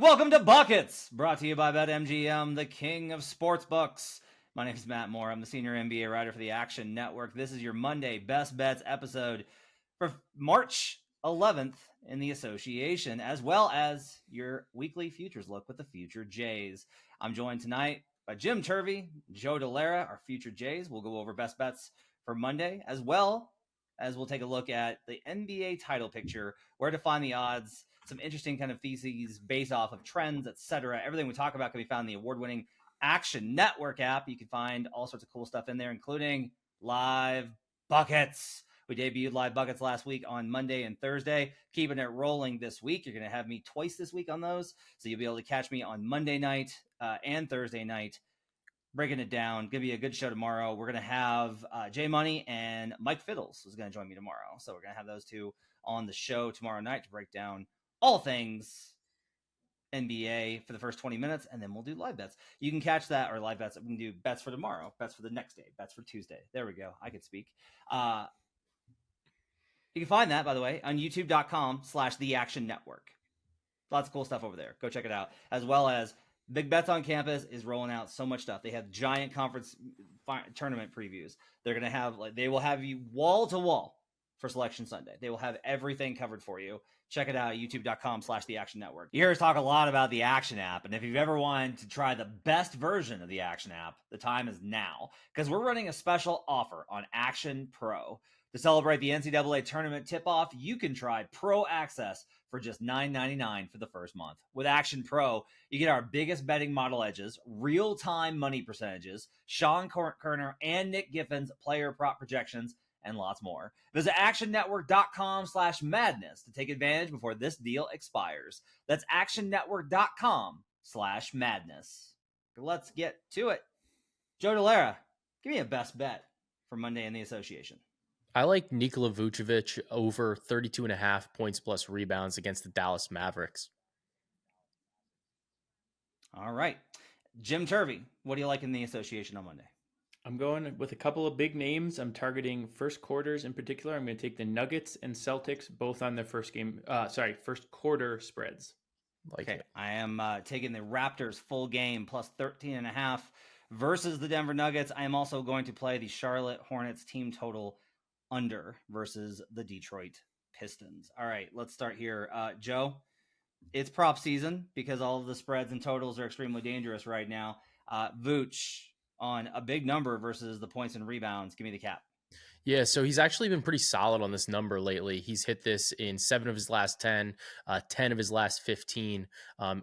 Welcome to Buckets, brought to you by BetMGM, the king of sportsbooks. My name is Matt Moore. I'm the senior NBA writer for the Action Network. This is your Monday Best Bets episode for March 11th in the association, as well as your weekly futures look with the Future Jays. I'm joined tonight by Jim Turvey, Joe Dellera, our Future Jays. We'll go over best bets for Monday, as well as we'll take a look at the NBA title picture, where to find the odds, some interesting kind of theses based off of trends, etc. Everything we talk about can be found in the award-winning Action Network app. You can find all sorts of cool stuff in there, including live buckets. We debuted live buckets last week on Monday and Thursday, keeping it rolling this week. You're going to have me twice this week on those, so you'll be able to catch me on Monday night and Thursday night, breaking it down. Give you a good show tomorrow. We're going to have Jay Money and Mike Fiddles is going to join me tomorrow. So we're going to have those two on the show tomorrow night to break down all things NBA for the first 20 minutes, and then we'll do live bets. You can catch that, or live bets. We can do bets for tomorrow, bets for the next day, bets for Tuesday. There we go. I could speak. You can find that, by the way, on youtube.com/The Action Network. Lots of cool stuff over there. Go check it out. As well as Big Bets on Campus is rolling out so much stuff. They have giant conference tournament previews. They're going to have, they will have you wall to wall for Selection Sunday. They will have everything covered for you. Check it out at youtube.com/The Action Network. You hear us talk a lot about the Action app, and if you've ever wanted to try the best version of the Action app, the time is now, because we're running a special offer on Action Pro. To celebrate the NCAA tournament tip-off, you can try Pro Access for just $9.99 for the first month. With Action Pro, you get our biggest betting model edges, real-time money percentages, Sean Kerner and Nick Giffin's player prop projections, and lots more. Visit actionnetwork.com/madness to take advantage before this deal expires. That's actionnetwork.com/madness. Let's get to it. Joe Dellera, give me a best bet for Monday in the association. I like Nikola Vucevic over 32.5 points plus rebounds against the Dallas Mavericks. All right. Jim Turvey, what do you like in the association on Monday? I'm going with a couple of big names. I'm targeting first quarters in particular. I'm going to take the Nuggets and Celtics both on their first quarter spreads. I am taking the Raptors full game plus 13.5 versus the Denver Nuggets. I am also going to play the Charlotte Hornets team total under versus the Detroit Pistons. All right, let's start here. Joe, it's prop season because all of the spreads and totals are extremely dangerous right now. Vooch on a big number versus the points and rebounds. Give me the cap. Yeah, so he's actually been pretty solid on this number lately. He's hit this in 7 of his last 10, 10 of his last 15.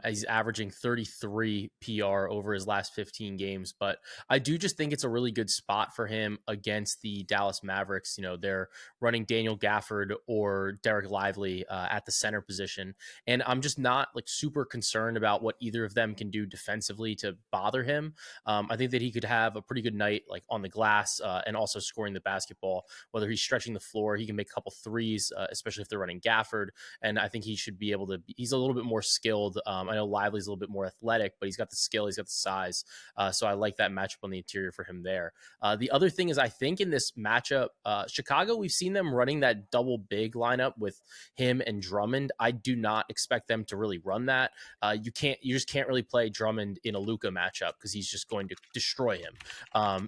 He's averaging 33 PR over his last 15 games. But I do just think it's a really good spot for him against the Dallas Mavericks. You know, they're running Daniel Gafford or Derek Lively at the center position. And I'm just not super concerned about what either of them can do defensively to bother him. I think that he could have a pretty good night on the glass and also scoring the basketball. Whether he's stretching the floor, he can make a couple threes, especially if they're running Gafford. And I think he should be able to, he's a little bit more skilled. I know Lively's a little bit more athletic, but he's got the skill, he's got the size. So I like that matchup on the interior for him there. The other thing is, I think in this matchup, Chicago, we've seen them running that double big lineup with him and Drummond. I do not expect them to really run that. You just can't really play Drummond in a Luka matchup because he's just going to destroy him.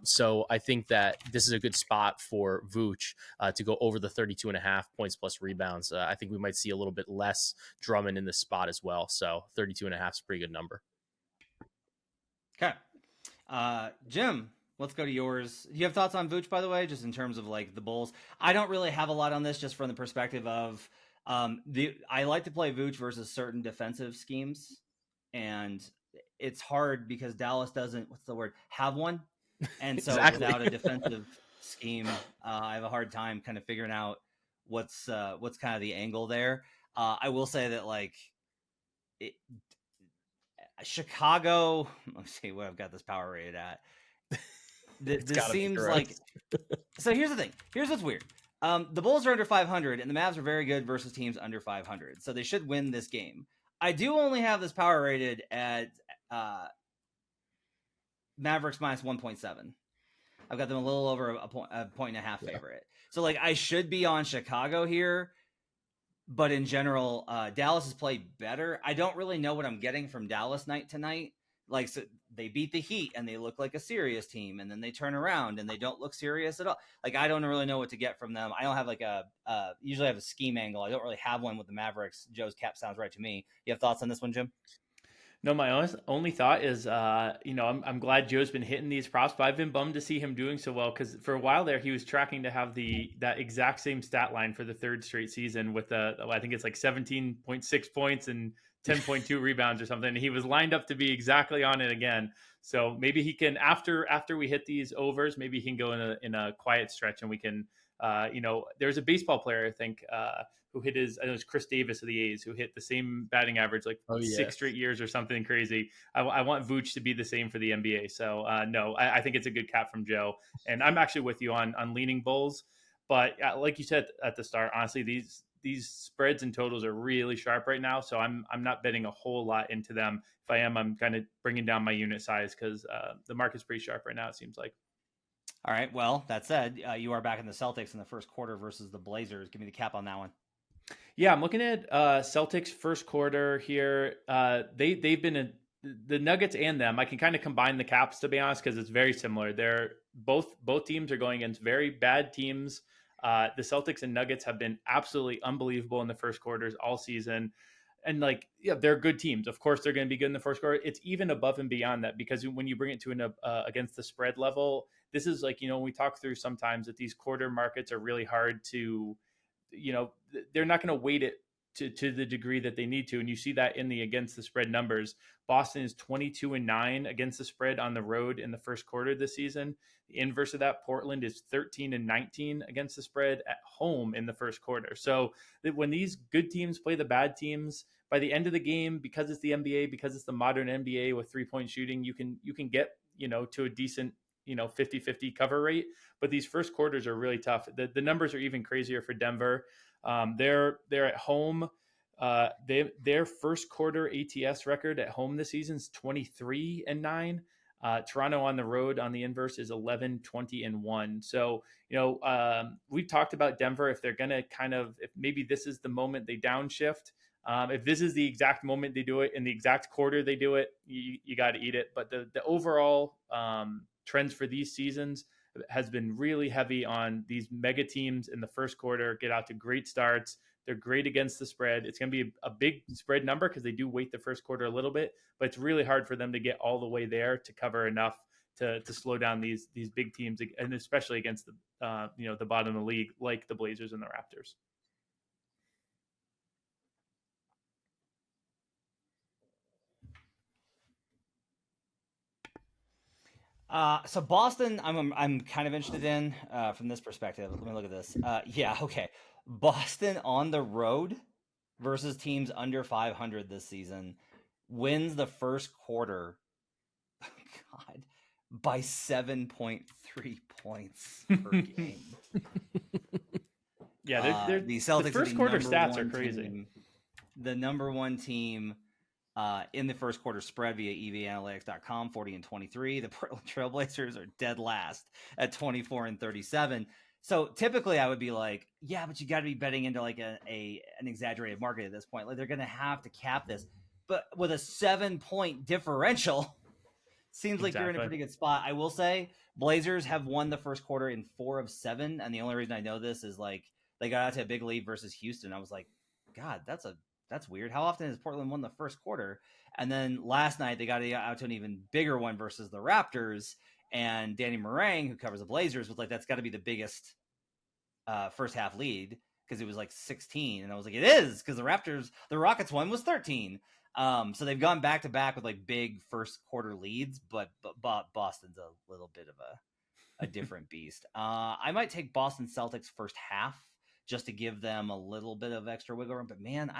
So I think that this is a good spot for Vooch to go over the 32.5 points plus rebounds. I think we might see a little bit less Drummond in this spot as well. So 32.5 is a pretty good number. Okay. Jim, let's go to yours. Do you have thoughts on Vooch, by the way, just in terms of the Bulls? I don't really have a lot on this just from the perspective of I like to play Vooch versus certain defensive schemes, and it's hard because Dallas doesn't, have one. And so Exactly. without a defensive scheme, I have a hard time kind of figuring out what's kind of the angle there. I will say that Chicago, let's see what I've got this power rated at. This seems like, so here's the thing. Here's what's weird. The Bulls are under 500 and the Mavs are very good versus teams under 500. So they should win this game. I do only have this power rated at Mavericks minus 1.7. I've got them a little over a point and a half favorite. So I should be on Chicago here, But in general, Dallas has played better. I don't really know what I'm getting from Dallas night to night. Like, so they beat the Heat and they look like a serious team, and then they turn around and they don't look serious at all. Like, I don't really know what to get from them. I don't have like usually have a scheme angle. I don't really have one with the Mavericks. Joe's cap sounds right to me. You have thoughts on this one, Jim? No, my only thought is, I'm glad Joe's been hitting these props, but I've been bummed to see him doing so well because for a while there he was tracking to have that exact same stat line for the third straight season with I think it's like 17.6 points and 10.2 rebounds or something. He was lined up to be exactly on it again. So maybe he can after we hit these overs, maybe he can go in a quiet stretch and we can, there's a baseball player I think. Who hit I know it's Chris Davis of the A's, who hit the same batting average like 6 straight years or something crazy. I want Vooch to be the same for the NBA. So no, I think it's a good cap from Joe. And I'm actually with you on leaning Bulls. But like you said at the start, honestly, these spreads and totals are really sharp right now. So I'm not betting a whole lot into them. If I am, I'm kind of bringing down my unit size because the market's pretty sharp right now, it seems like. All right. Well, that said, you are back in the Celtics in the first quarter versus the Blazers. Give me the cap on that one. Yeah, I'm looking at Celtics first quarter here. They've been the Nuggets and them. I can kind of combine the caps to be honest because it's very similar. They're both teams are going against very bad teams. The Celtics and Nuggets have been absolutely unbelievable in the first quarters all season. And they're good teams. Of course, they're going to be good in the first quarter. It's even above and beyond that because when you bring it to an against the spread level, this is when we talk through sometimes that these quarter markets are really hard to. They're not going to weight it to the degree that they need to. And you see that in the against the spread numbers. Boston is 22-9 against the spread on the road in the first quarter this season. The inverse of that, Portland is 13-19 against the spread at home in the first quarter. So when these good teams play the bad teams, by the end of the game, because it's the NBA, because it's the modern NBA with 3-point shooting, you can get, to a decent 50-50 cover rate, but these first quarters are really tough. The numbers are even crazier for Denver. They're at home. Their first quarter ATS record at home this season is 23-9. Toronto on the road on the inverse is 11-20-1. So, we've talked about Denver. If they're going to if maybe this is the moment they downshift, if this is the exact moment they do it in the exact quarter they do it, you got to eat it. But the overall trends for these seasons has been really heavy on these mega teams in the first quarter, get out to great starts. They're great against the spread. It's going to be a big spread number because they do weight the first quarter a little bit, but it's really hard for them to get all the way there to cover enough to slow down these big teams, and especially against the bottom of the league like the Blazers and the Raptors. So Boston, I'm kind of interested in from this perspective. Let me look at this. Yeah, okay. Boston on the road versus teams under 500 this season wins the first quarter. God, by 7.3 points per game. Yeah, the Celtics. The first quarter stats are crazy. Team, the number one team. In the first quarter spread via evanalytics.com, 40-23. The Portland Trailblazers are dead last at 24-37. So typically I would be like, yeah, but you got to be betting into like an exaggerated market at this point. Like they're going to have to cap this. But with a 7-point differential, seems like you're in a pretty good spot. I will say Blazers have won the first quarter in 4 of 7. And the only reason I know this is like they got out to a big lead versus Houston. I was like, God, that's weird. How often has Portland won the first quarter? And then last night they got out to an even bigger one versus the Raptors. And Danny Meringue, who covers the Blazers, was like, that's got to be the biggest first half lead because it was like 16. And I was like, it is because the Rockets one was 13. So they've gone back to back with like big first quarter leads, but Boston's a little bit of a different beast. I might take Boston Celtics first half just to give them a little bit of extra wiggle room. But man,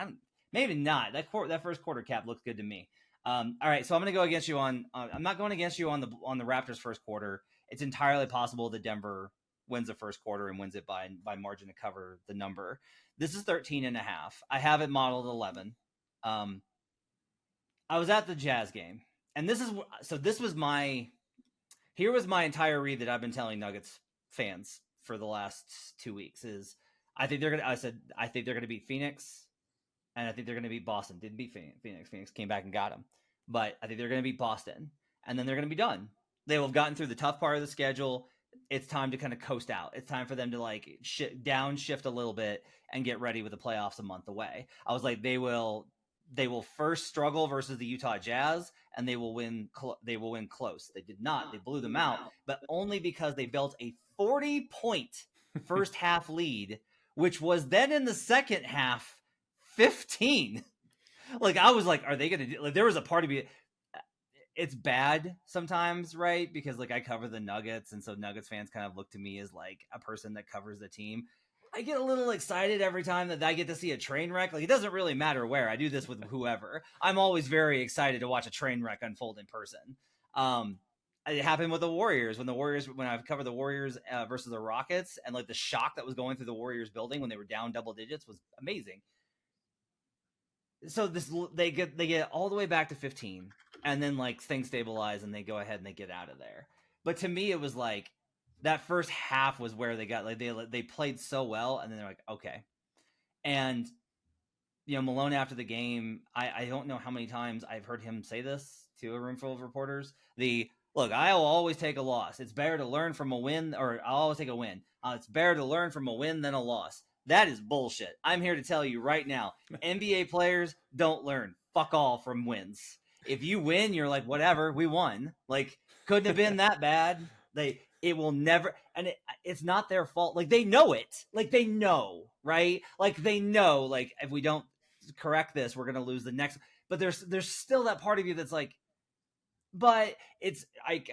maybe not. That first quarter cap looks good to me. All right, so I'm going to go against you on. I'm not going against you on the Raptors first quarter. It's entirely possible that Denver wins the first quarter and wins it by margin to cover the number. This is 13.5. I have it modeled 11. I was at the Jazz game, and here was my entire read that I've been telling Nuggets fans for the last 2 weeks is I think they're going to beat Phoenix. and I think they're going to beat Boston. Didn't beat Phoenix. Phoenix came back and got them, but I think they're going to beat Boston, and then they're going to be done. They will have gotten through the tough part of the schedule. It's time to kind of coast out. It's time for them to like downshift a little bit and get ready with the playoffs a month away. I was like, they will first struggle versus the Utah Jazz, and they will win. They will win close. They did not. They blew them out, but only because they built a 40-point first half lead, which was then in the second half 15. Like I was like, are they going to do? Like there was a part of me. It's bad sometimes, right? Because like I cover the Nuggets, and so Nuggets fans kind of look to me as like a person that covers the team. I get a little excited every time that I get to see a train wreck. Like it doesn't really matter where I do this with whoever. I'm always very excited to watch a train wreck unfold in person. It happened with the Warriors when I've covered the Warriors versus the Rockets, and like the shock that was going through the Warriors building when they were down double digits was amazing. So they get all the way back to 15, and then like things stabilize and they go ahead and they get out of there. But to me, it was like that first half was where they got like they played so well, and then they're like, okay. And you know, Malone after the game, I don't know how many times I've heard him say this to a room full of reporters. Look, I'll always take a loss. It's better to learn from a win, or I'll always take a win. It's better to learn from a win than a loss. That is bullshit. I'm here to tell you right now, NBA players don't learn fuck all from wins. If you win, you're like, whatever, we won. Like, couldn't have been that bad. It will never, and it's not their fault. Like, they know it. Like, they know, right? Like, they know, like, if we don't correct this, we're going to lose the next. But there's still that part of you that's like, but it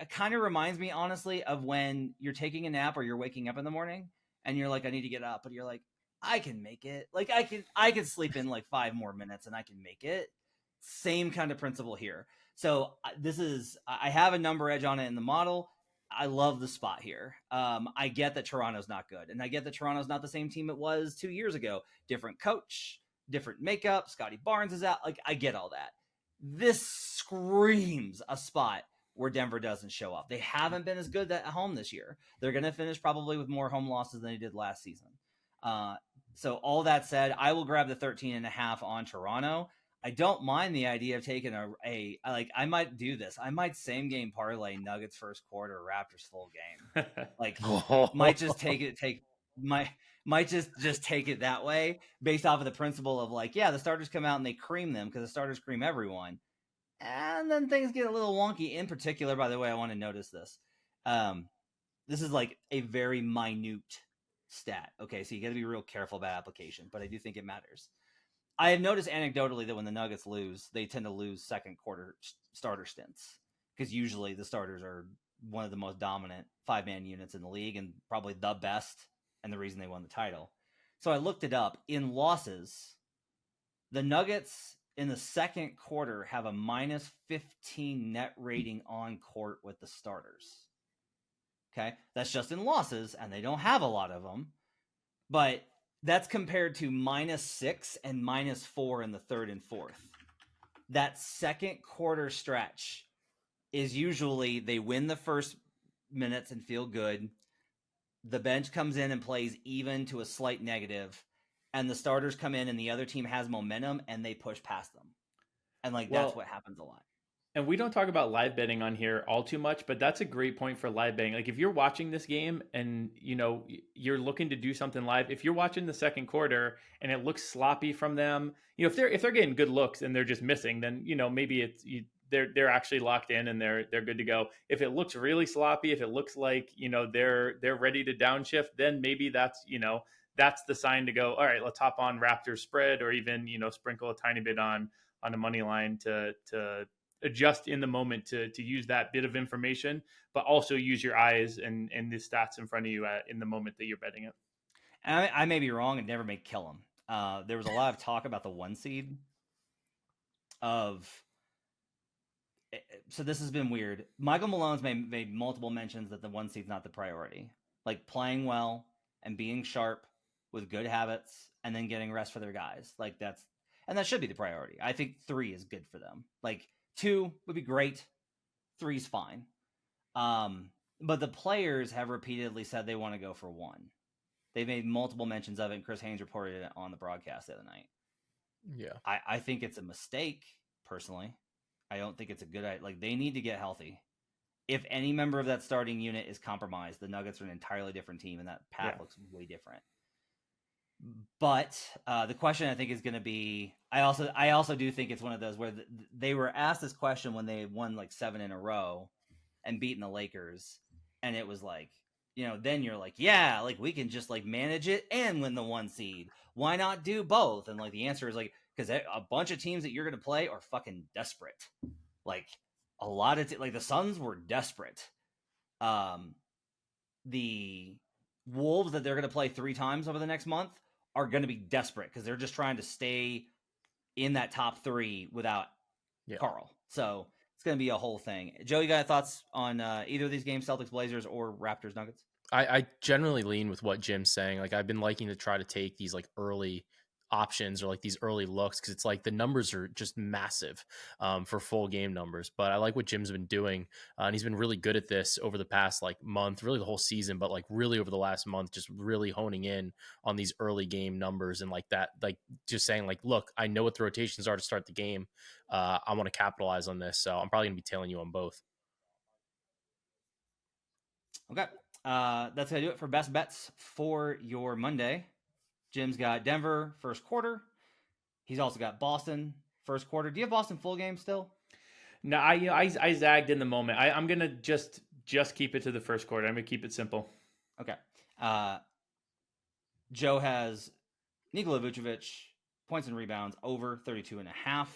kind of reminds me, honestly, of when you're taking a nap or you're waking up in the morning and you're like, I need to get up. But you're like, I can make it. Like, I can sleep in like 5 more minutes and I can make it. Same kind of principle here. So I have a number edge on it in the model. I love the spot here. I get that Toronto's not good. And I get that Toronto's not the same team it was 2 years ago. Different coach, different makeup. Scotty Barnes is out. Like, I get all that. This screams a spot where Denver doesn't show up. They haven't been as good at home this year. They're going to finish probably with more home losses than they did last season. So all that said, I will grab the 13.5 on Toronto. I don't mind the idea of taking I might do this. I might same game parlay Nuggets first quarter, Raptors full game. Like might just might just take it that way based off of the principle of like, yeah, the starters come out and they cream them because the starters cream everyone. And then things get a little wonky. In particular, by the way, I want to notice this. This is like a very minute stat. Okay, so you got to be real careful about application, but I do think it matters. I have noticed anecdotally that when the Nuggets lose, they tend to lose second quarter starter stints because usually the starters are one of the most dominant 5-man units in the league and probably the best and the reason they won the title. So I looked it up. In losses, the Nuggets in the second quarter have a minus 15 net rating on court with the starters. Okay, that's just in losses, and they don't have a lot of them. But that's compared to -6 and -4 in the third and fourth. That second quarter stretch is usually they win the first minutes and feel good. The bench comes in and plays even to a slight negative, and the starters come in and the other team has momentum and they push past them. And that's what happens a lot. And we don't talk about live betting on here all too much, but that's a great point for live betting. Like if you're watching this game and you're looking to do something live, if you're watching the second quarter and it looks sloppy from them, if they're getting good looks and they're just missing, then maybe they're actually locked in and they're good to go. If it looks really sloppy, if it looks like they're ready to downshift, then maybe that's the sign to go, all right, let's hop on Raptors spread, or even sprinkle a tiny bit on a money line to adjust in the moment to use that bit of information, but also use your eyes and the stats in front of you in the moment that you're betting it. And I may be wrong and never may kill him. There was a lot of talk about the 1 seed so this has been weird. Michael Malone's made multiple mentions that the 1 seed's not the priority. Like playing well and being sharp with good habits and then getting rest for their guys. Like that should be the priority. I think 3 is good for them. Like 2 would be great. 3's fine. But the players have repeatedly said they want to go for 1. They've made multiple mentions of it, and Chris Haynes reported it on the broadcast the other night. Yeah. I think it's a mistake, personally. I don't think it's a good idea. Like, they need to get healthy. If any member of that starting unit is compromised, the Nuggets are an entirely different team, and that path looks way different. But the question, I think, is going to be, I also do think it's one of those where they were asked this question when they won like 7 in a row and beaten the Lakers, and it was like, then you're like, yeah, like we can just like manage it and win the 1 seed. Why not do both? And like the answer is like, because a bunch of teams that you're going to play are fucking desperate. Like a lot of like the Suns were desperate. The Wolves that they're going to play 3 times over the next month are going to be desperate because they're just trying to stay in that top 3 without Carl. So it's going to be a whole thing. Joe, you got thoughts on either of these games, Celtics, Blazers, or Raptors, Nuggets? I generally lean with what Jim's saying. Like, I've been liking to try to take these like early options or like these early looks because it's like the numbers are just massive for full game numbers. But I like what Jim's been doing, and he's been really good at this over the past like month, really the whole season, but like really over the last month, just really honing in on these early game numbers and like that, like just saying like, look, I know what the rotations are to start the game. I want to capitalize on this, so I'm probably gonna be tailing you on both. Okay. That's going to do it for best bets for your Monday. Jim's got Denver first quarter. He's also got Boston first quarter. Do you have Boston full game still? No, I zagged in the moment. I'm going to just keep it to the first quarter. I'm going to keep it simple. Okay. Joe has Nikola Vucevic, points and rebounds over 32.5.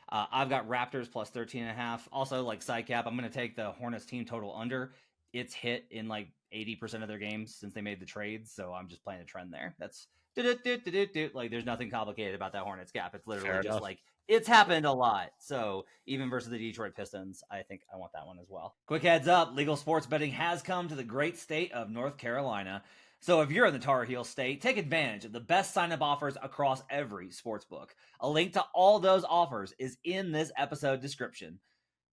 I've got Raptors plus 13.5. Also, like side cap, I'm going to take the Hornets team total under. It's hit in like 80% of their games since they made the trades, so I'm just playing a trend there. That's like there's nothing complicated about that Hornets cap. It's literally just like it's happened a lot. So even versus the Detroit Pistons, I think I want that one as well. Quick heads up, legal sports betting has come to the great state of North Carolina. So if you're in the Tar Heel state, take advantage of the best sign-up offers across every sportsbook. A link to all those offers is in this episode description.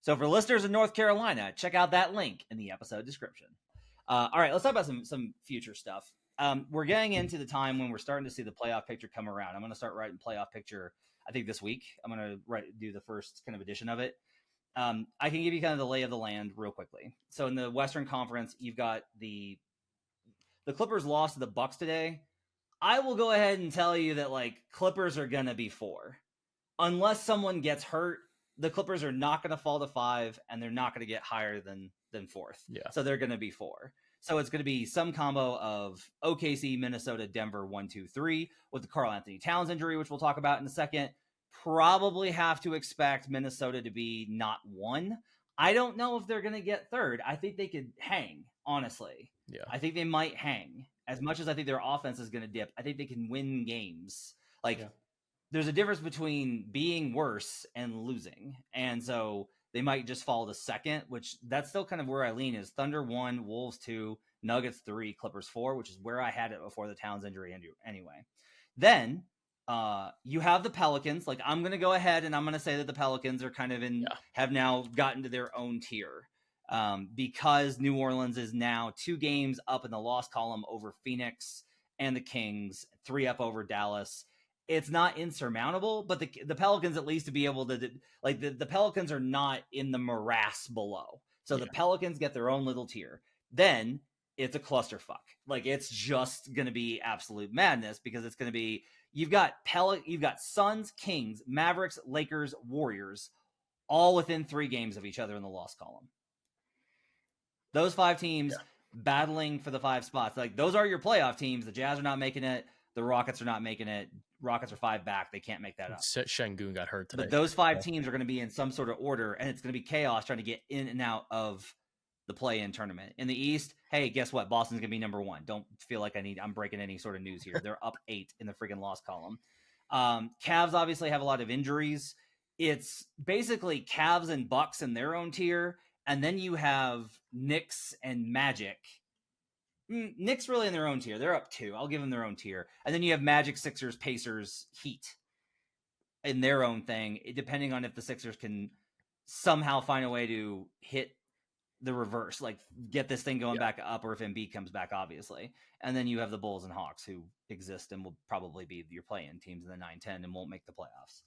So for listeners in North Carolina, check out that link in the episode description. All right, let's talk about some future stuff. We're getting into the time when we're starting to see the playoff picture come around. I'm going to start writing playoff picture, I think, this week. I'm going to do the first kind of edition of it. I can give you kind of the lay of the land real quickly. So in the Western Conference, you've got the Clippers lost to the Bucks today. I will go ahead and tell you that like Clippers are going to be 4. Unless someone gets hurt, the Clippers are not going to fall to 5, and they're not going to get higher than 4th. Yeah. So they're going to be 4. So it's going to be some combo of OKC, Minnesota, Denver, 1, 2, 3 with the Karl Anthony Towns injury, which we'll talk about in a second. Probably have to expect Minnesota to be not 1. I don't know if they're going to get 3rd. I think they could hang, honestly. Yeah. I think they might hang. As much as I think their offense is going to dip, I think they can win games. There's a difference between being worse and losing. And so they might just fall to 2nd, which that's still kind of where I lean is Thunder 1, Wolves 2, Nuggets 3, Clippers 4, which is where I had it before the Towns injury anyway. Then you have the Pelicans. Like, I'm going to go ahead and I'm going to say that the Pelicans are kind of have now gotten to their own tier. Because New Orleans is now 2 games up in the loss column over Phoenix and the Kings, 3 up over Dallas. It's not insurmountable, but the Pelicans at least to be able to like the Pelicans are not in the morass below. So the Pelicans get their own little tier. Then it's a clusterfuck. Like it's just going to be absolute madness because it's going to be you've got Suns, Kings, Mavericks, Lakers, Warriors all within 3 games of each other in the loss column. Those 5 teams battling for the 5 spots. Like those are your playoff teams. The Jazz are not making it. The Rockets are not making it. Rockets are 5 back. They can't make that up. Şengün got hurt today. But those 5 teams are going to be in some sort of order, and it's going to be chaos trying to get in and out of the play-in tournament. In the East, hey, guess what? Boston's going to be number 1. Don't feel like I'm breaking any sort of news here. They're up 8 in the freaking loss column. Cavs obviously have a lot of injuries. It's basically Cavs and Bucks in their own tier, and then you have Knicks and Magic. Knicks really in their own tier. They're up 2. I'll give them their own tier. And then you have Magic, Sixers, Pacers, Heat in their own thing, depending on if the Sixers can somehow find a way to hit the reverse, like get this thing going Yeah. back up, or if Embiid comes back, obviously. And then you have the Bulls and Hawks who exist and will probably be your play-in teams in the 9-10 and won't make the playoffs.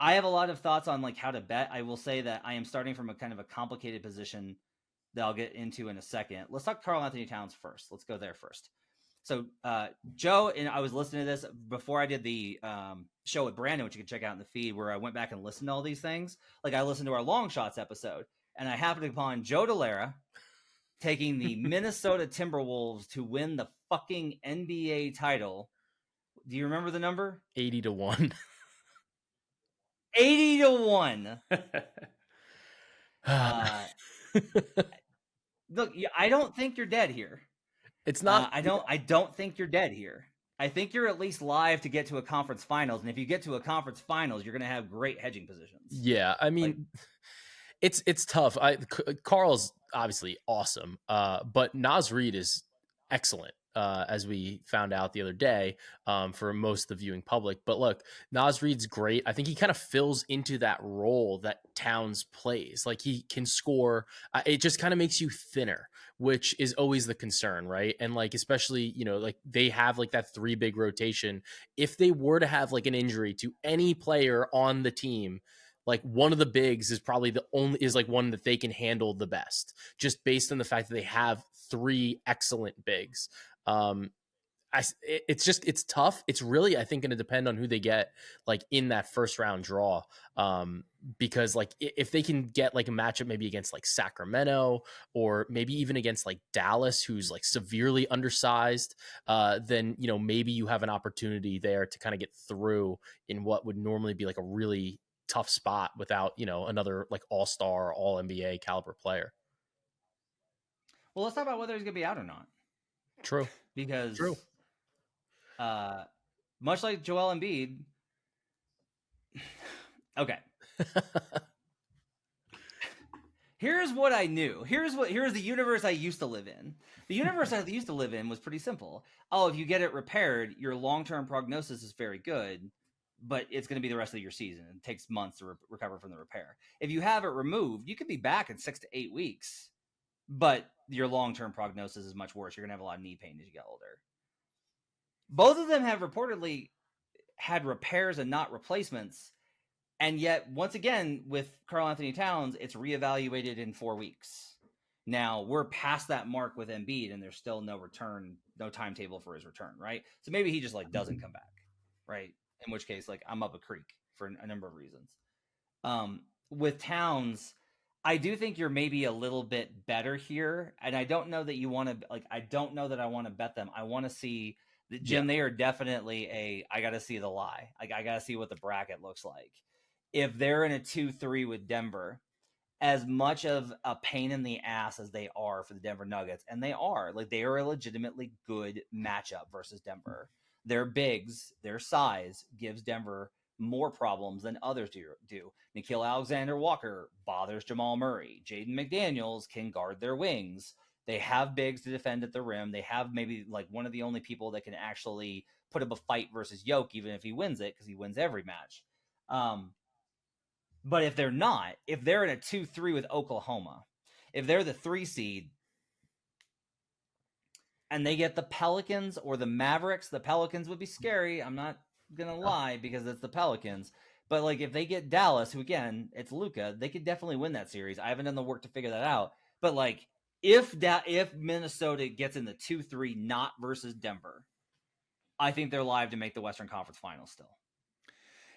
I have a lot of thoughts on like how to bet. I will say that I am starting from a kind of a complicated position that I'll get into in a second. Let's talk Karl Anthony Towns first. Let's go there first. So Joe, and I was listening to this before I did the show with Brandon, which you can check out in the feed, where I went back and listened to all these things. Like I listened to our long shots episode, and I happened upon Joe Dellera taking the Minnesota Timberwolves to win the fucking NBA title. Do you remember the number? 80-1. 80-1. Look, I don't think you're dead here. It's not. I don't think you're dead here. I think you're at least live to get to a conference finals, and if you get to a conference finals, you're going to have great hedging positions. Yeah, I mean, it's tough. Carl's obviously awesome, but Naz Reid is excellent, as we found out the other day, for most of the viewing public. But look, Naz Reid's great. I think he kind of fills into that role that Towns plays. Like he can score. It just kind of makes you thinner, which is always the concern, right? And like, especially, like they have like that 3 big rotation. If they were to have like an injury to any player on the team, like one of the bigs is probably one that they can handle the best, just based on the fact that they have 3 excellent bigs. It's tough. It's really, I think, going to depend on who they get like in that first round draw. Because like if they can get like a matchup maybe against like Sacramento, or maybe even against like Dallas, who's like severely undersized, then, maybe you have an opportunity there to kind of get through in what would normally be like a really tough spot without, another like all-star, all NBA caliber player. Well, let's talk about whether he's going to be out or not. True. Because much like Joel Embiid, okay. Here's what I knew. Here's the universe I used to live in. The universe I used to live in was pretty simple. Oh, if you get it repaired, your long-term prognosis is very good, but it's going to be the rest of your season. It takes months to recover from the repair. If you have it removed, you could be back in 6 to 8 weeks, but your long-term prognosis is much worse. You're going to have a lot of knee pain as you get older. Both of them have reportedly had repairs and not replacements. And yet, once again, with Karl Anthony Towns, it's reevaluated in 4 weeks. Now, we're past that mark with Embiid, and there's still no timetable for his return, right? So maybe he just like doesn't come back, right? In which case, like I'm up a creek for a number of reasons. With Towns, I do think you're maybe a little bit better here, and I don't know that you want to I don't know that I want to bet them. I want to see Jim. They are definitely I got to see the lie. Like I got to see what the bracket looks like. If they're in a 2-3 with Denver, as much of a pain in the ass as they are for the Denver Nuggets, and they are a legitimately good matchup versus Denver. Their bigs, their size gives Denver more problems than others do. Nickeil Alexander-Walker bothers Jamal Murray. Jaden McDaniels can guard their wings. They have bigs to defend at the rim. They have maybe like one of the only people that can actually put up a fight versus Jokic, even if he wins it, because he wins every match. But if they're in a 2-3 with Oklahoma, if they're the 3 seed and they get the Pelicans or the Mavericks, the Pelicans would be scary. I'm not going to lie, because it's the Pelicans. But like if they get Dallas, who again, it's Luka, they could definitely win that series. I haven't done the work to figure that out. But like if Minnesota gets in the 2-3 not versus Denver, I think they're live to make the Western Conference Finals still.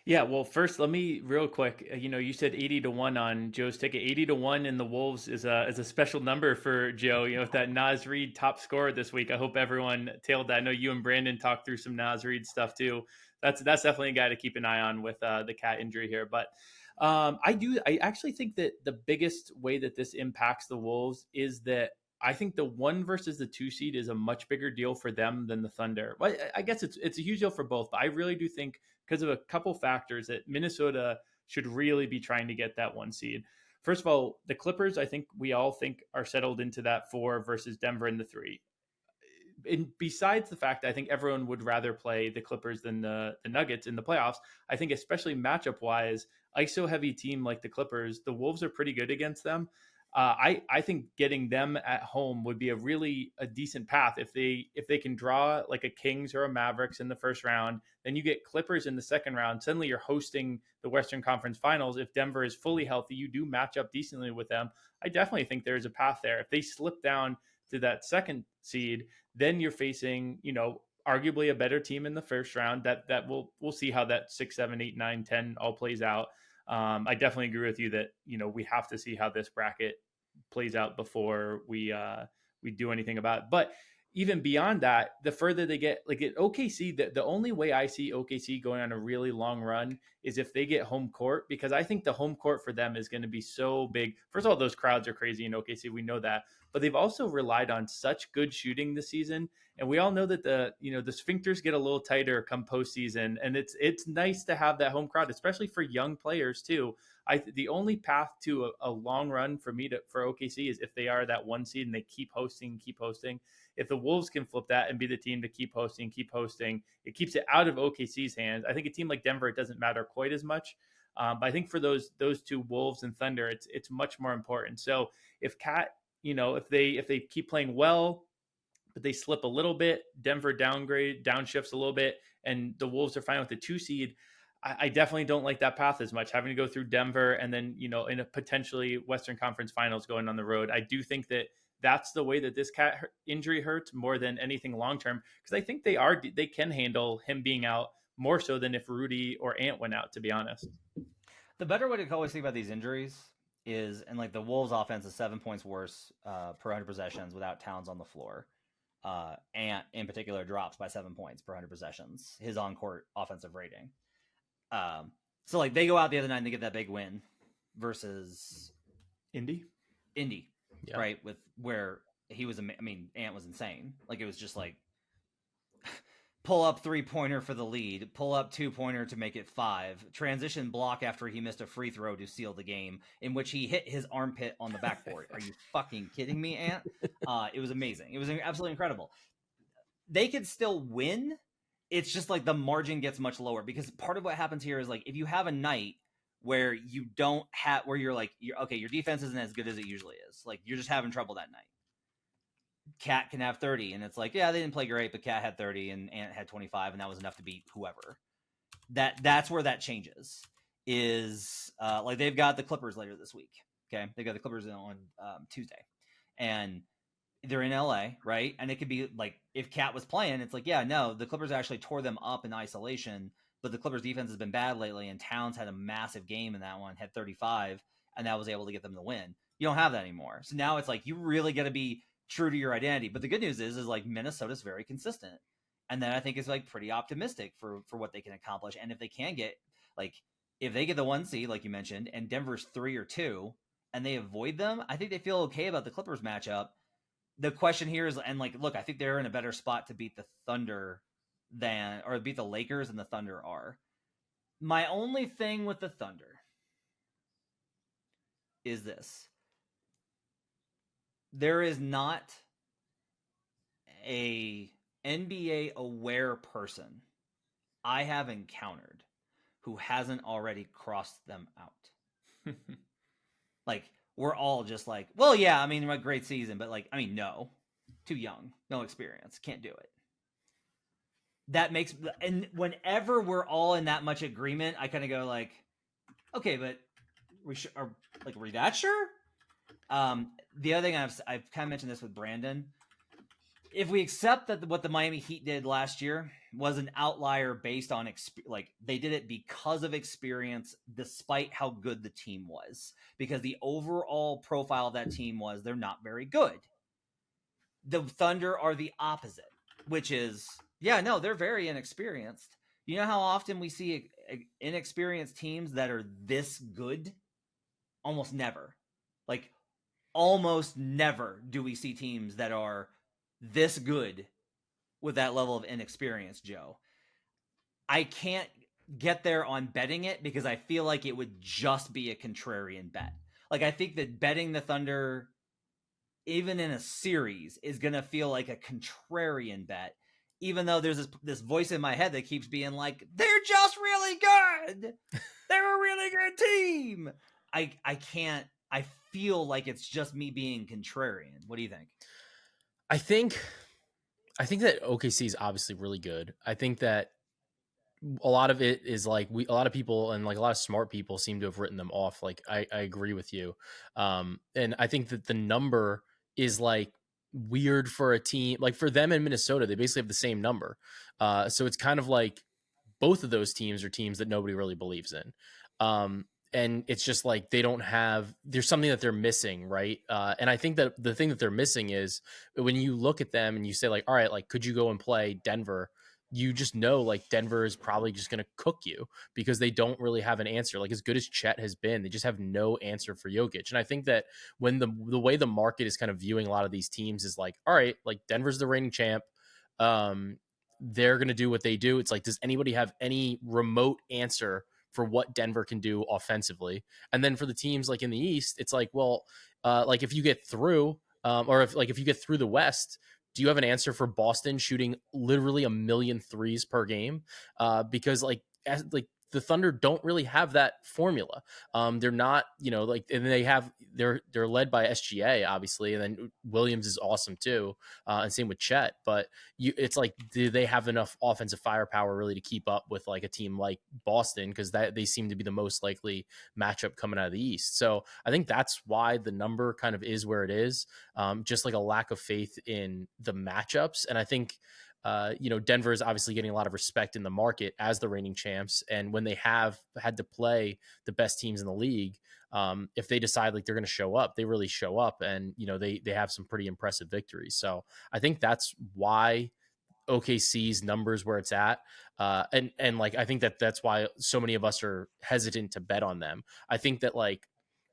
Yeah, well, first, let me real quick. You said 80-1 on Joe's ticket. 80-1 in the Wolves is a special number for Joe. With that Naz Reid top scorer this week. I hope everyone tailed that. I know you and Brandon talked through some Naz Reid stuff too. That's definitely a guy to keep an eye on with the cat injury here. But I actually think that the biggest way that this impacts the Wolves is that I think the 1 versus the 2 seed is a much bigger deal for them than the Thunder. Well, I guess it's a huge deal for both, but I really do think, because of a couple factors, that Minnesota should really be trying to get that 1 seed. First of all, the Clippers, I think we all think are settled into that 4 versus Denver in the 3. And besides the fact that I think everyone would rather play the Clippers than the Nuggets in the playoffs, I think especially matchup wise, ISO heavy team like the Clippers, the Wolves are pretty good against them. I think getting them at home would be a decent path if they can draw like a Kings or a Mavericks in the first round. Then you get Clippers in the second round. Suddenly you're hosting the Western Conference Finals. If Denver is fully healthy, you do match up decently with them. I definitely think there's a path there. If they slip down to that second seed, then you're facing, arguably a better team in the first round. That we'll see how that 6, 7, 8, 9, 10 all plays out. I definitely agree with you that we have to see how this bracket plays out before we do anything about it. But even beyond that, the further they get, like at OKC, the only way I see OKC going on a really long run is if they get home court, because I think the home court for them is going to be so big. First of all, those crowds are crazy in OKC. We know that, but they've also relied on such good shooting this season. And we all know that the sphincters get a little tighter come postseason, and it's nice to have that home crowd, especially for young players too. The only path to a long run for OKC is if they are that one seed and they keep hosting. If the Wolves can flip that and be the team to keep hosting, it keeps it out of OKC's hands. I think a team like Denver, it doesn't matter quite as much. But I think for those two, Wolves and Thunder, it's much more important. So if if they keep playing well, but they slip a little bit, Denver downshifts a little bit, and the Wolves are fine with the 2 seed, I definitely don't like that path as much, having to go through Denver and then, in a potentially Western Conference Finals going on the road. I do think that that's the way that this Cat injury hurts more than anything long-term, because I think they can handle him being out more so than if Rudy or Ant went out, to be honest. The better way to always think about these injuries is, and like the Wolves offense is 7 points worse per 100 possessions without Towns on the floor. Ant in particular drops by 7 points per 100 possessions, his on-court offensive rating. So like they go out the other night and they get that big win versus Indy, yeah. Right? With where he was, Ant was insane. Like it was just like pull up 3-pointer for the lead, pull up 2-pointer to make it 5, transition block after he missed a free throw to seal the game, in which he hit his armpit on the backboard. Are you fucking kidding me, Ant? It was amazing. It was absolutely incredible. They could still win. It's just like the margin gets much lower, because part of what happens here is like if you have a night where you don't have, where you're like, your defense isn't as good as it usually is. Like you're just having trouble that night. Cat can have 30, and it's like, yeah, they didn't play great, but Cat had 30 and Ant had 25, and that was enough to beat whoever. That's where that changes. Is like they've got the Clippers later this week. Okay, they got the Clippers on Tuesday, and they're in LA, right? And it could be like if Cat was playing, it's like, yeah, no, the Clippers actually tore them up in isolation, but the Clippers defense has been bad lately, and Towns had a massive game in that one, had 35, and that was able to get them the win. You don't have that anymore. So now it's like you really got to be true to your identity. But the good news is like Minnesota's very consistent, and then I think it's like pretty optimistic for what they can accomplish. And if they can get, like, if they get the 1 seed, like you mentioned, and Denver's 3 or 2, and they avoid them, I think they feel okay about the Clippers matchup. The question here is, and like, look, I think they're in a better spot to beat the Thunder beat the Lakers than the Thunder are. My only thing with the Thunder is this. There is not a NBA aware person I have encountered who hasn't already crossed them out. Like, we're all just like, well, yeah, a great season, but like, no, too young, no experience, can't do it. That makes, and whenever we're all in that much agreement, I kind of go like, okay, but are we that sure? The other thing I've kind of mentioned this with Brandon. If we accept that what the Miami Heat did last year was an outlier based on they did it because of experience, despite how good the team was, because the overall profile of that team was they're not very good. The Thunder are the opposite, which is, they're very inexperienced. You know how often we see inexperienced teams that are this good? Almost never. Like, almost never do we see teams that are this good with that level of inexperience, Joe. I can't get there on betting it because I feel like it would just be a contrarian bet. Like, I think that betting the Thunder, even in a series, is going to feel like a contrarian bet, even though there's this voice in my head that keeps being like, they're just really good. They're a really good team. I can't I feel like it's just me being contrarian. What do you think? I think that OKC is obviously really good. I think that a lot of it is like a lot of people and like a lot of smart people seem to have written them off. Like I agree with you. And I think that the number is like weird for a team, like for them in Minnesota, they basically have the same number. So it's kind of like both of those teams are teams that nobody really believes in. And it's just like there's something that they're missing, right? And I think that the thing that they're missing is when you look at them and you say like, all right, like could you go and play Denver? You just know like Denver is probably just going to cook you because they don't really have an answer. Like as good as Chet has been, they just have no answer for Jokic. And I think that when the way the market is kind of viewing a lot of these teams is like, all right, like Denver's the reigning champ. They're going to do what they do. It's like, does anybody have any remote answer for what Denver can do offensively? And then for the teams like in the East, it's like, well, like if you get through, or if you get through the West, do you have an answer for Boston shooting literally 1,000,000 threes per game? Because like the Thunder don't really have that formula. They're not, like, and they're led by SGA obviously, and then Williams is awesome too, and same with Chet. But it's like, do they have enough offensive firepower really to keep up with like a team like Boston? Because that they seem to be the most likely matchup coming out of the East. So I think that's why the number kind of is where it is. Just like a lack of faith in the matchups, and I think. Denver is obviously getting a lot of respect in the market as the reigning champs. And when they have had to play the best teams in the league, if they decide like they're going to show up, they really show up. And, they have some pretty impressive victories. So I think that's why OKC's numbers where it's at. And like, I think that's why so many of us are hesitant to bet on them. I think that like,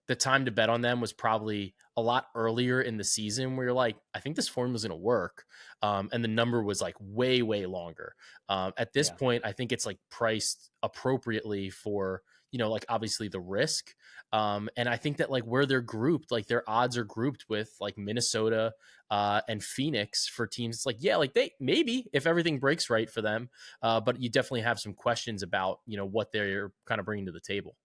the time to bet on them was probably a lot earlier in the season where you're like, I think this formula is going to work. And the number was like way, way longer. At this point, I think it's like priced appropriately for, like obviously the risk. And I think that like where they're grouped, like their odds are grouped with like Minnesota and Phoenix for teams. It's like, yeah, like they maybe if everything breaks right for them, but you definitely have some questions about, what they're kind of bringing to the table.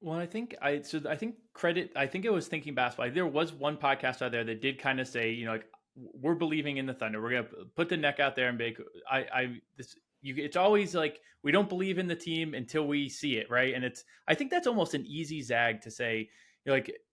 Well, I think it was Thinking Basketball. There was one podcast out there that did kind of say, like we're believing in the Thunder. We're gonna put the neck out there and make. It's always like we don't believe in the team until we see it, right? And I think that's almost an easy zag to say.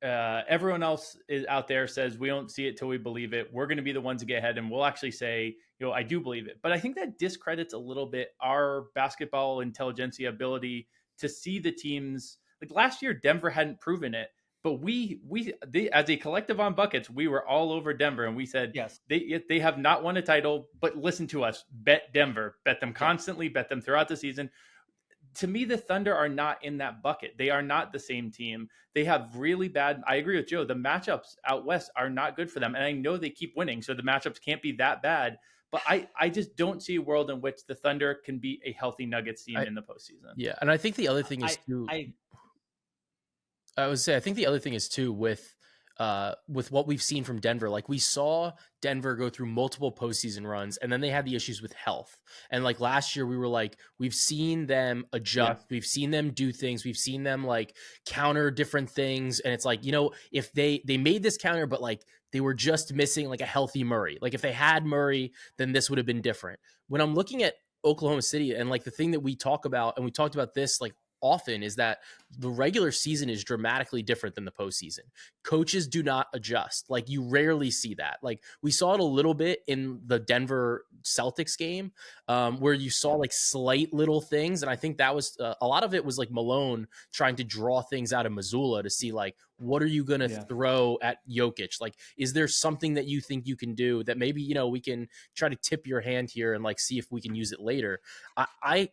Everyone else is out there says we don't see it till we believe it. We're going to be the ones to get ahead, and we'll actually say, I do believe it. But I think that discredits a little bit our basketball intelligentsia ability to see the teams. Like last year, Denver hadn't proven it, but they, as a collective on buckets, we were all over Denver, and we said, yes, they have not won a title, but listen to us, bet Denver, bet them constantly, bet them throughout the season. To me, the Thunder are not in that bucket. They are not the same team. They have really bad. I agree with Joe. The matchups out west are not good for them, and I know they keep winning, so the matchups can't be that bad. But I just don't see a world in which the Thunder can be a healthy Nuggets team in the postseason. Yeah, and I think the other thing is too. I would say I think the other thing is too with what we've seen from Denver. Like we saw Denver go through multiple postseason runs, and then they had the issues with health. And like last year, we were like, we've seen them adjust, we've seen them do things, we've seen them like counter different things, and it's like if they made this counter, but like they were just missing like a healthy Murray. Like if they had Murray, then this would have been different. When I'm looking at Oklahoma City, and like the thing that we talk about, and we talked about this like often, is that the regular season is dramatically different than the postseason. Coaches do not adjust. Like you rarely see that. Like we saw it a little bit in the Denver Celtics game, where you saw like slight little things. And I think that was a lot of it was like Malone trying to draw things out of Missoula to see like, what are you going to throw at Jokic? Like, is there something that you think you can do that maybe, we can try to tip your hand here and like see if we can use it later?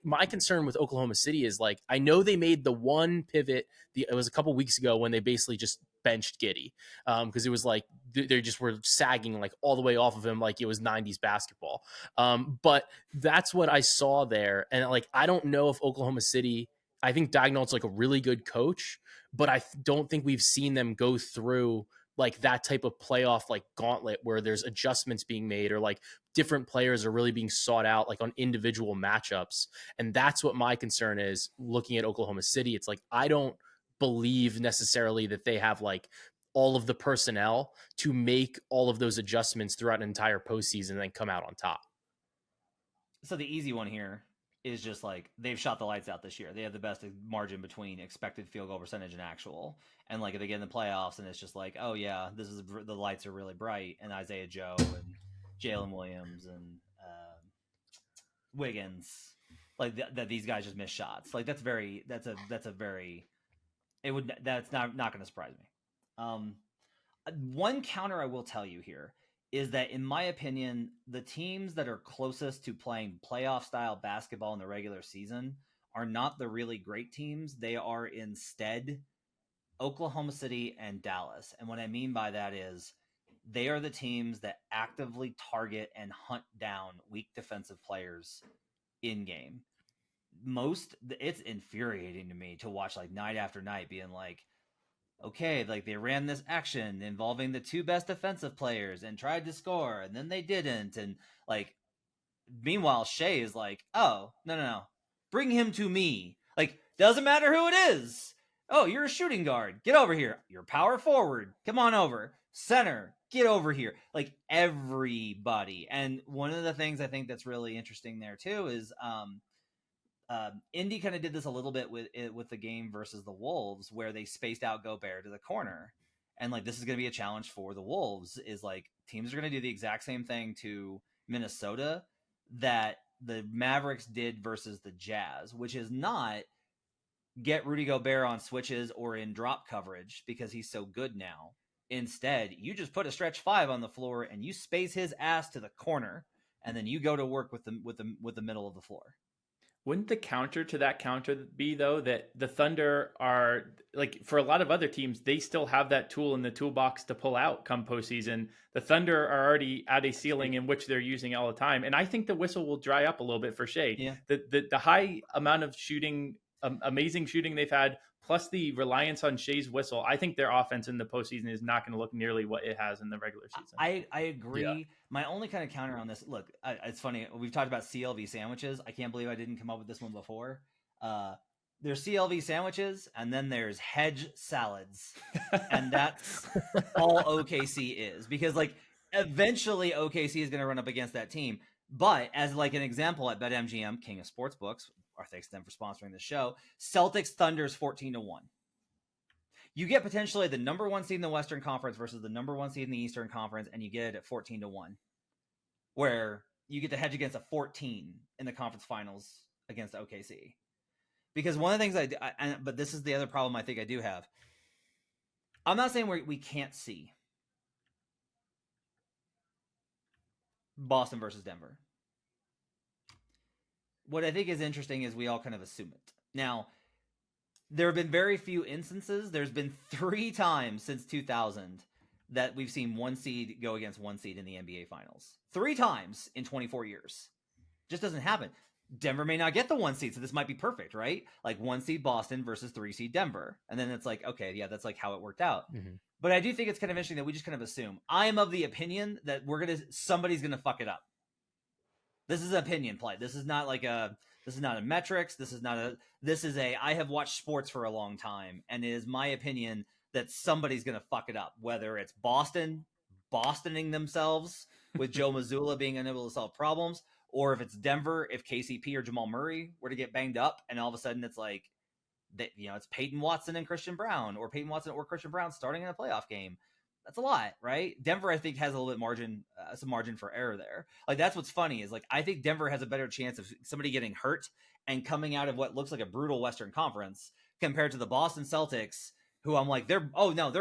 My concern with Oklahoma City is like, I know they made the one pivot. It was a couple weeks ago when they basically just benched Giddey, because it was like they just were sagging like all the way off of him like it was 90s basketball. But that's what I saw there. And like, I don't know if Oklahoma City, I think Daigneault's like a really good coach, but I don't think we've seen them go through like that type of playoff like gauntlet where there's adjustments being made or like different players are really being sought out like on individual matchups. And that's what my concern is looking at Oklahoma City. It's like, I don't believe necessarily that they have like all of the personnel to make all of those adjustments throughout an entire postseason and then come out on top. So the easy one here is just like they've shot the lights out this year. They have the best margin between expected field goal percentage and actual. And like if they get in the playoffs and it's just like, oh yeah, this is the lights are really bright, and Isaiah Joe and Jalen Williams and Wiggins, like that these guys just miss shots. Like that's a very that's not going to surprise me. One counter I will tell you here is that, in my opinion, the teams that are closest to playing playoff style basketball in the regular season are not the really great teams. They are instead Oklahoma City and Dallas. And what I mean by that is they are the teams that actively target and hunt down weak defensive players in game. It's infuriating to me to watch like night after night being like, okay, like they ran this action involving the two best defensive players and tried to score, and then they didn't. And like, meanwhile, Shea is like, oh, no, bring him to me. Like, doesn't matter who it is. Oh, you're a shooting guard. Get over here. You're power forward. Come on over. Center. Get over here. Like everybody. And one of the things I think that's really interesting there too is, Indy kind of did this a little bit with the game versus the Wolves, where they spaced out Gobert to the corner. And like, this is going to be a challenge for the Wolves, is like teams are going to do the exact same thing to Minnesota that the Mavericks did versus the Jazz, which is not get Rudy Gobert on switches or in drop coverage because he's so good now. Instead, you just put a stretch five on the floor and you space his ass to the corner, and then you go to work with the middle of the floor. Wouldn't the counter to that counter be, though, that the Thunder are, like, for a lot of other teams, they still have that tool in the toolbox to pull out come postseason. The Thunder are already at a ceiling in which they're using all the time. And I think the whistle will dry up a little bit for Shea. Yeah. The high amount of shooting, amazing shooting they've had, plus the reliance on Shea's whistle, I think their offense in the postseason is not going to look nearly what it has in the regular season. I agree. Yeah. My only kind of counter on this, look, it's funny. We've talked about CLV sandwiches. I can't believe I didn't come up with this one before. There's CLV sandwiches, and then there's hedge salads. And that's all OKC is. Because, like, eventually OKC is going to run up against that team. But as, like, an example at BetMGM, king of sportsbooks, our thanks to them for sponsoring the show, Celtics Thunder's 14-1. You get potentially the number one seed in the Western Conference versus the number one seed in the Eastern Conference, and you get it at 14-1, where you get to hedge against a 14 in the conference finals against OKC. Because one of the things but this is the other problem I think I do have. I'm not saying we can't see Boston versus Denver. What I think is interesting is we all kind of assume it. Now, there have been very few instances. There's been 3 times since 2000 that we've seen one seed go against one seed in the NBA Finals. 3 times in 24 years. Just doesn't happen. Denver may not get the 1 seed, so this might be perfect, right? Like 1 seed Boston versus 3 seed Denver. And then it's like, okay, yeah, that's like how it worked out. Mm-hmm. But I do think it's kind of interesting that we just kind of assume. I am of the opinion that somebody's going to fuck it up. This is an opinion play. This is not a metrics. This is I have watched sports for a long time, and it is my opinion that somebody's going to fuck it up, whether it's Bostoning themselves with Joe Mazzulla being unable to solve problems, or if it's Denver, if KCP or Jamal Murray were to get banged up, and all of a sudden it's like, it's Peyton Watson and Christian Brown, or Peyton Watson or Christian Brown starting in a playoff game. That's a lot, right? Denver, I think, has a little bit some margin for error there. Like, that's what's funny is, like, I think Denver has a better chance of somebody getting hurt and coming out of what looks like a brutal Western Conference compared to the Boston Celtics, who I'm like, they're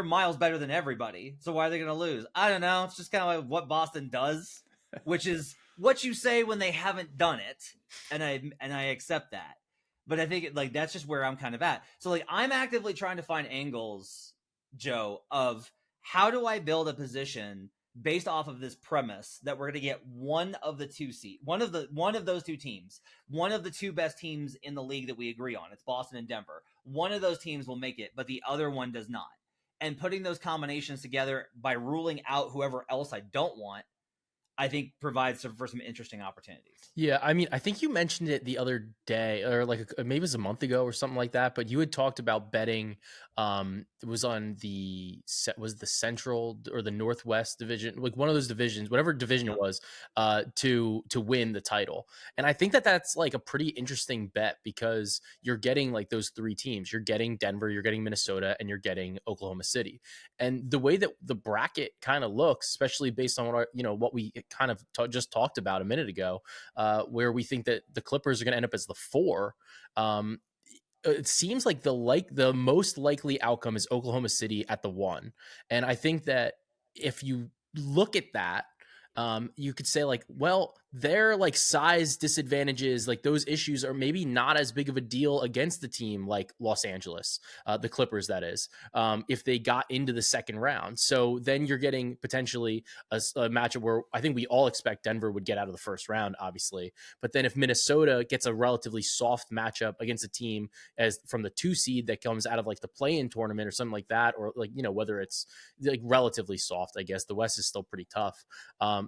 miles better than everybody. So why are they going to lose? I don't know. It's just kind of like what Boston does, which is what you say when they haven't done it. And I accept that. But I think that's just where I'm kind of at. So like, I'm actively trying to find angles, Joe, of how do I build a position based off of this premise that we're going to get one of those 2 teams, one of the 2 best teams in the league that we agree on. It's Boston and Denver. One of those teams will make it, but the other one does not. And putting those combinations together by ruling out whoever else I don't want, I think provides for some interesting opportunities. Yeah, I mean, I think you mentioned it the other day, or like maybe it was a month ago or something like that. But you had talked about betting. It was on was the Central or the Northwest division, like one of those divisions, whatever division it was, to win the title. And I think that that's like a pretty interesting bet because you're getting like those three teams. You're getting Denver, you're getting Minnesota, and you're getting Oklahoma City. And the way that the bracket kind of looks, especially based on what we kind of just talked about a minute ago. Where we think that the Clippers are going to end up as the 4. It seems like the most likely outcome is Oklahoma City at the 1. And I think that if you look at that, you could say like, well, their like size disadvantages, like those issues are maybe not as big of a deal against the team like Los Angeles, the Clippers, that is, if they got into the second round. So then you're getting potentially a matchup where I think we all expect Denver would get out of the first round, obviously. But then if Minnesota gets a relatively soft matchup against a team as from the 2 seed that comes out of like the play-in tournament or something like that, or like, whether it's like relatively soft, I guess the West is still pretty tough.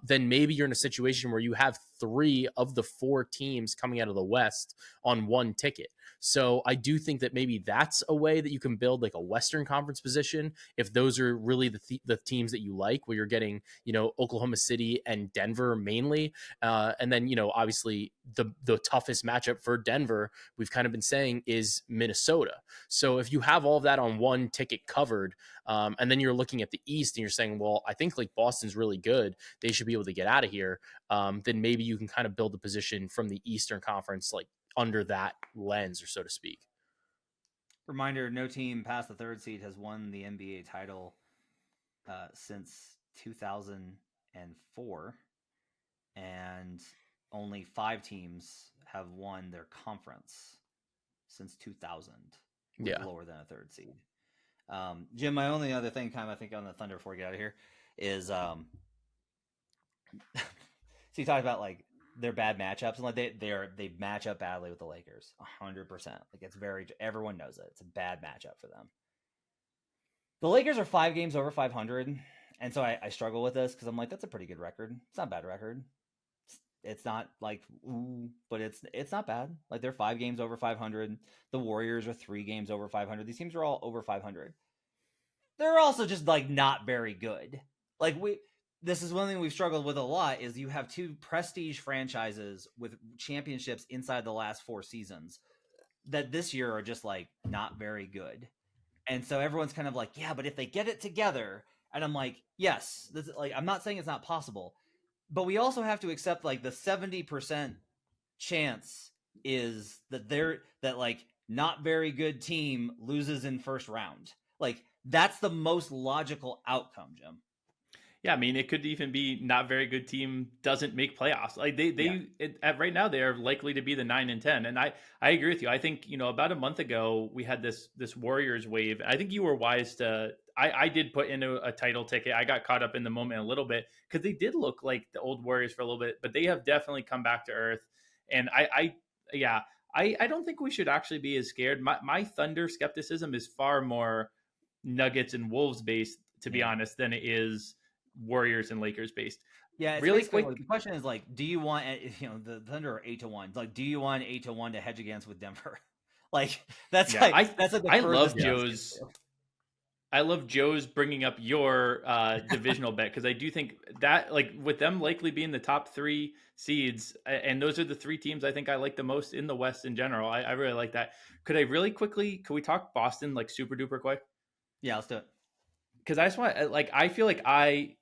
Then maybe you're in a situation where you have 3 of the 4 teams coming out of the West on 1 ticket. So I do think that maybe that's a way that you can build like a Western Conference position if those are really the teams that you like, where you're getting, Oklahoma City and Denver mainly. And then, obviously the toughest matchup for Denver, we've kind of been saying, is Minnesota. So if you have all of that on 1 ticket covered, and then you're looking at the East and you're saying, well, I think like Boston's really good, they should be able to get out of here. Then maybe you can kind of build a position from the Eastern Conference, like under that lens, or so to speak. Reminder, no team past the 3rd seed has won the NBA title since 2004. And only 5 teams have won their conference since 2000. Yeah. Lower than a 3rd seed. Jim, my only other thing kind of I think on the Thunder before we get out of here is so you talked about like their bad matchups, and like they match up badly with the Lakers 100%. Like it's everyone knows it. It's a bad matchup for them. The Lakers are 5 games over 500, and so I struggle with this because I'm like, that's a pretty good record. It's not a bad record. It's not like ooh, but it's not bad. Like they're 5 games over 500. The Warriors are 3 games over 500. These teams are all over 500. They're also just like not very good. Like this is one thing we've struggled with a lot is you have 2 prestige franchises with championships inside the last 4 seasons that this year are just like not very good. And so everyone's kind of like, yeah, but if they get it together, and I'm like, yes, this is like, I'm not saying it's not possible, but we also have to accept like the 70% chance is that like not very good team loses in first round. Like that's the most logical outcome, Jim. Yeah, I mean, it could even be not very good team doesn't make playoffs. Like right now they are likely to be the 9 and 10. And I agree with you. I think, about a month ago we had this Warriors wave. I think you were wise to. I did put in a title ticket. I got caught up in the moment a little bit because they did look like the old Warriors for a little bit, but they have definitely come back to earth. And I don't think we should actually be as scared. My Thunder skepticism is far more Nuggets and Wolves based, to be honest, than it is Warriors and Lakers based. Yeah, it's really quick. The question is like, do you want the Thunder are 8-1? Like, do you want 8-1 to hedge against with Denver? Like that's like I love Joe's. I love Joe's bringing up your divisional bet because I do think that like with them likely being the top 3 seeds, and those are the 3 teams I think I like the most in the West in general. I really like that. Could we talk Boston like super duper quick? Yeah, let's do it. Because I just want I feel like I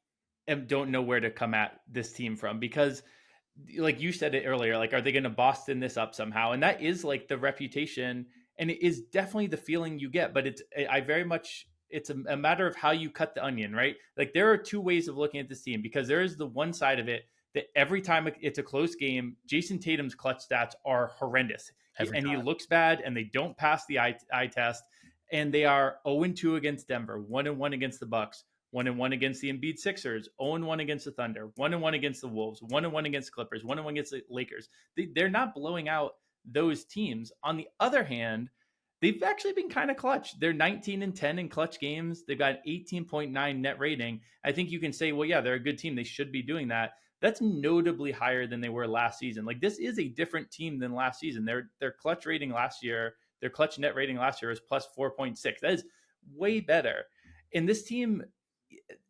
don't know where to come at this team from because like you said it earlier, like, are they going to Boston this up somehow? And that is like the reputation, and it is definitely the feeling you get, but it's a matter of how you cut the onion, right? Like there are 2 ways of looking at this team because there is the one side of it that every time it's a close game, Jason Tatum's clutch stats are horrendous. He looks bad and they don't pass the eye test. And they are 0-2 against Denver, 1-1 against the Bucks, 1-1 against the Embiid Sixers, 0-1 against the Thunder, 1-1 against the Wolves, 1-1 against Clippers, 1-1 against the Lakers. They're not blowing out those teams. On the other hand, they've actually been kind of clutch. They're 19 and 10 in clutch games. They've got 18.9 net rating. I think you can say, well, yeah, they're a good team. They should be doing that. That's notably higher than they were last season. Like, this is a different team than last season. Their clutch rating last year, their clutch net rating last year was plus 4.6. That is way better. And this team,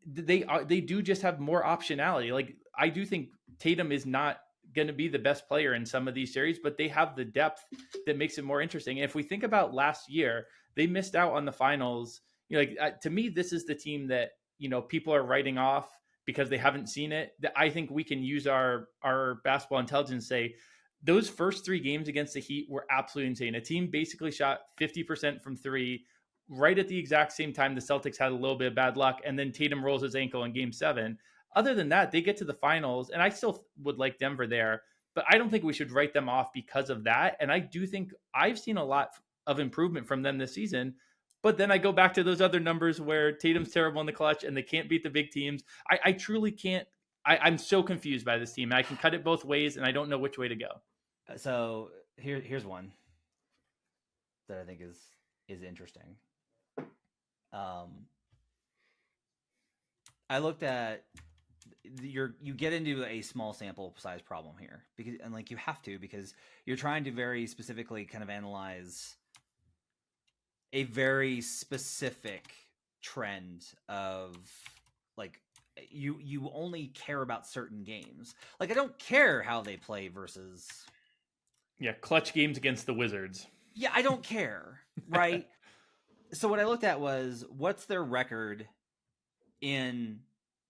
they do just have more optionality. Like, I do think Tatum is not going to be the best player in some of these series, but they have the depth that makes it more interesting. And if we think about last year, they missed out on the finals. To me, this is the team that, people are writing off because they haven't seen it. I think we can use our basketball intelligence to say those first 3 games against the Heat were absolutely insane. A team basically shot 50% from 3 right at the exact same time the Celtics had a little bit of bad luck, and then Tatum rolls his ankle in game 7. Other than that, they get to the finals, and I still would like Denver there, but I don't think we should write them off because of that. And I do think I've seen a lot of improvement from them this season. But then I go back to those other numbers where Tatum's terrible in the clutch and they can't beat the big teams. I truly can't. I'm so confused by this team. I can cut it both ways, and I don't know which way to go. So here's one that I think is interesting. I looked at you get into a small sample size problem here and you have to, because you're trying to very specifically kind of analyze a very specific trend of you only care about certain games. I don't care how they play versus clutch games against the Wizards. Yeah, I don't care, right? So what I looked at was what's their record in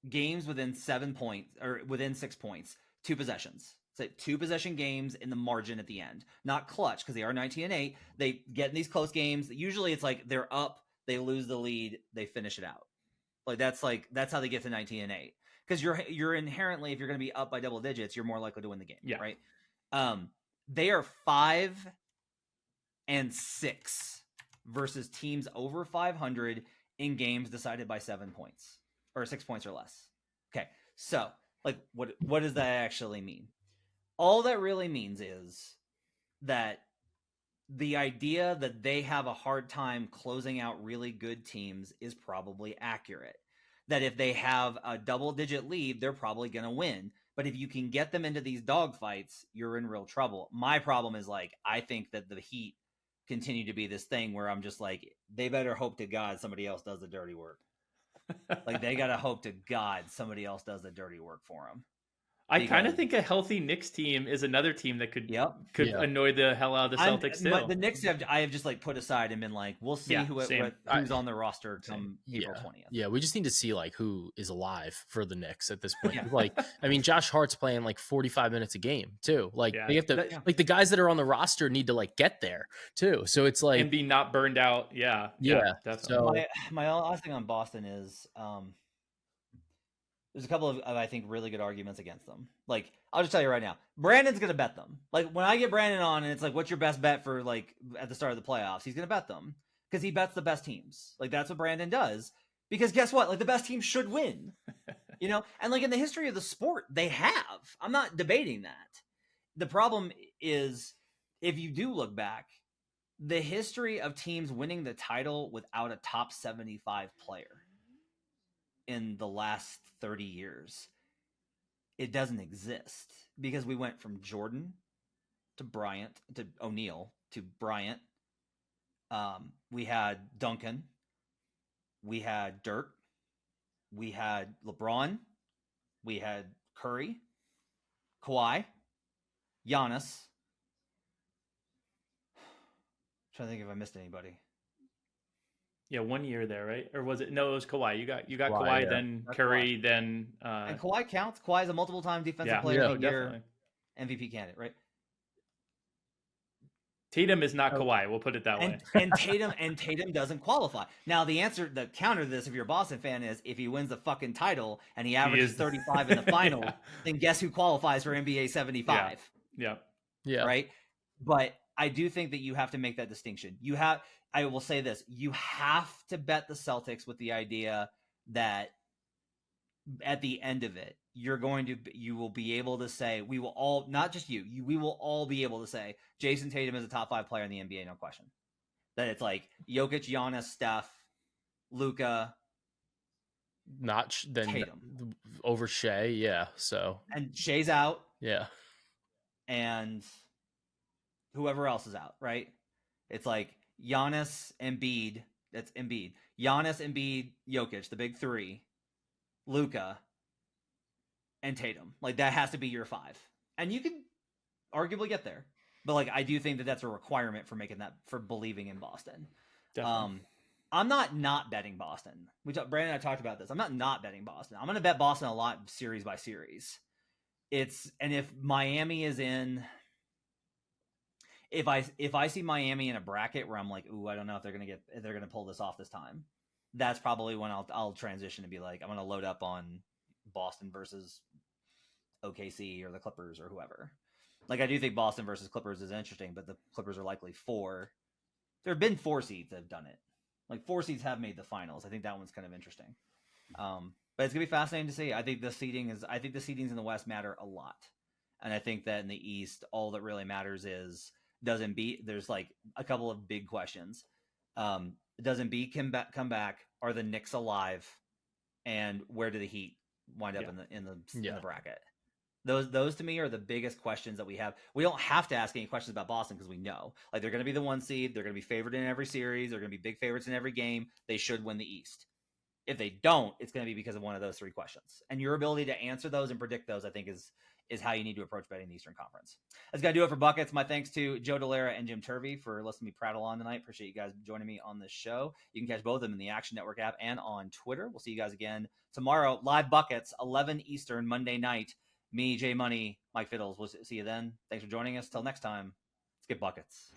games within 7 points or within 6 points, 2 possessions. So 2 possession games in the margin at the end, not clutch, because they are 19-8. They get in these close games. Usually it's they're up, they lose the lead, they finish it out. That's how they get to 19-8. Because you're inherently, if you're going to be up by double digits, you're more likely to win the game, right? They are 5-6 versus teams over 500 in games decided by 7 points or 6 points or less. Okay, so what does that actually mean? All that really means is that the idea that they have a hard time closing out really good teams is probably accurate. That if they have a double-digit lead, they're probably going to win. But if you can get them into these dogfights, you're in real trouble. My problem is I think that the Heat continue to be this thing where I'm just they better hope to God somebody else does the dirty work. They got to hope to God somebody else does the dirty work for them. I kind of think a healthy Knicks team is another team that could annoy the hell out of the Celtics too. The Knicks I have just put aside and been we'll see who's on the roster come April 20th. Yeah, we just need to see who is alive for the Knicks at this point. Josh Hart's playing 45 minutes a game too. They have to the guys that are on the roster need to get there too. So it's and be not burned out. Yeah, definitely. So my last thing on Boston is there's a couple of I think really good arguments against them. I'll just tell you right now, Brandon's gonna bet them. When I get Brandon on and it's what's your best bet for at the start of the playoffs, he's gonna bet them because he bets the best teams. That's what Brandon does. Because guess what? The best team should win. And in the history of the sport, they have. I'm not debating that. The problem is if you do look back, the history of teams winning the title without a top 75 player in the last 30 years, it doesn't exist, because we went from Jordan to Bryant to O'Neal to Bryant. We had Duncan, we had Dirk, we had LeBron, we had Curry, Kawhi, Giannis. I'm trying to think if I missed anybody. Yeah, 1 year there, right? Or was it? No, it was Kawhi. You got Kawhi, then that's Curry, Kawhi. Then and Kawhi counts. Kawhi is a multiple-time defensive player of the year, MVP candidate, right? Tatum is not Kawhi. We'll put it that way. And Tatum doesn't qualify. Now the counter to this, if you're a Boston fan, is if he wins the fucking title and he averages 35 in the final, then guess who qualifies for NBA 75? Yeah. Right. But I do think that you have to make that distinction. I will say this: you have to bet the Celtics with the idea that at the end of it, you will be able to say, we will all, not just we will all be able to say Jason Tatum is a top 5 player in the NBA, no question. That it's Jokic, Giannis, Steph, Luka, Tatum. over Shea. Yeah. So, and Shea's out, yeah. and whoever else is out, right? It's like Giannis, Embiid. That's Embiid. Giannis, Embiid, Jokic, the big three, Luka, and Tatum. Like that has to be your 5, and you can arguably get there. But like I do think that that's a requirement for believing in Boston. Definitely. I'm not betting Boston. Brandon and I talked about this. I'm not betting Boston. I'm going to bet Boston a lot series by series. And if Miami is in, if I see Miami in a bracket where I'm like, ooh, I don't know if they're going to pull this off this time, that's probably when I'll transition and be like, I'm going to load up on Boston versus OKC or the Clippers or whoever. Like I do think Boston versus Clippers is interesting, but the Clippers are likely 4. There have been 4 seeds that have done it. Like 4 seeds have made the finals. I think that one's kind of interesting. But it's gonna be fascinating to see. I think the seedings in the West matter a lot, and I think that in the East, all that really matters is there's like a couple of big questions. Does Embiid come back? Are the Knicks alive? And where do the Heat wind up in the bracket? Those to me are the biggest questions that we have. We don't have to ask any questions about Boston because we know like they're going to be the 1 seed. They're going to be favored in every series. They're going to be big favorites in every game. They should win the East. If they don't, it's going to be because of one of those 3 questions. And your ability to answer those and predict those, I think, is how you need to approach betting the Eastern Conference. That's going to do it for Buckets. My thanks to Joe Dellera and Jim Turvey for listening to me prattle on tonight. Appreciate you guys joining me on this show. You can catch both of them in the Action Network app and on Twitter. We'll see you guys again tomorrow. Live Buckets, 11 Eastern, Monday night. Me, Jay Money, Mike Fiddles. We'll see you then. Thanks for joining us. Till next time, let's get buckets.